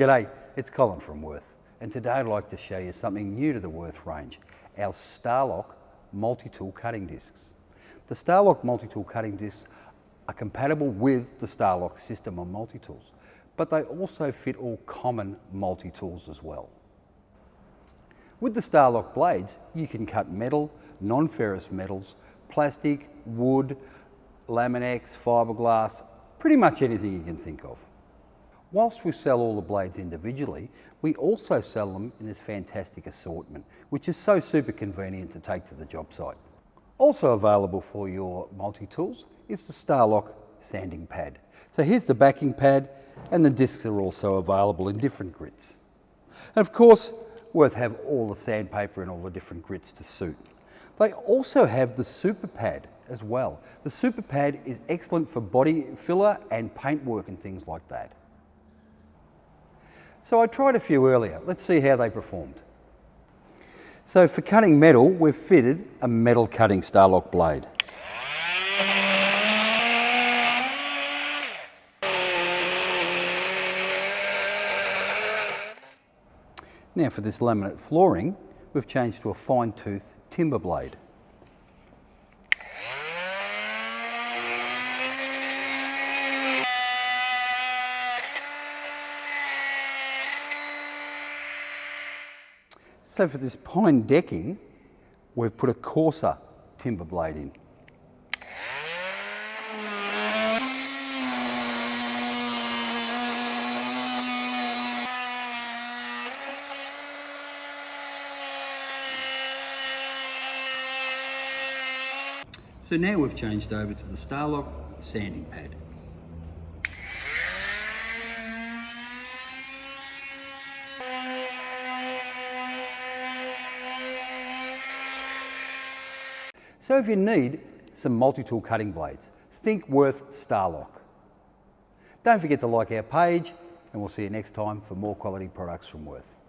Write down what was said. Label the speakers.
Speaker 1: G'day, it's Colin from Worth, and today I'd like to show you something new to the Worth range, our Starlock multi-tool cutting discs. The Starlock multi-tool cutting discs are compatible with the Starlock system on multi-tools, but they also fit all common multi-tools as well. With the Starlock blades, you can cut metal, non-ferrous metals, plastic, wood, Laminex, fiberglass, pretty much anything you can think of. Whilst we sell all the blades individually, we also sell them in this fantastic assortment, which is so super convenient to take to the job site. Also available for your multi-tools is the Starlock sanding pad. So here's the backing pad, and the discs are also available in different grits. And of course, Worth have all the sandpaper and all the different grits to suit. They also have the super pad as well. The super pad is excellent for body filler and paint work and things like that. So I tried a few earlier. Let's see how they performed. So for cutting metal, we've fitted a metal cutting Starlock blade. Now for this laminate flooring, we've changed to a fine tooth timber blade. So for this pine decking, we've put a coarser timber blade in. So now we've changed over to the Starlock sanding pad. So if you need some multi-tool cutting blades, think Worth Starlock. Don't forget to like our page, and we'll see you next time for more quality products from Worth.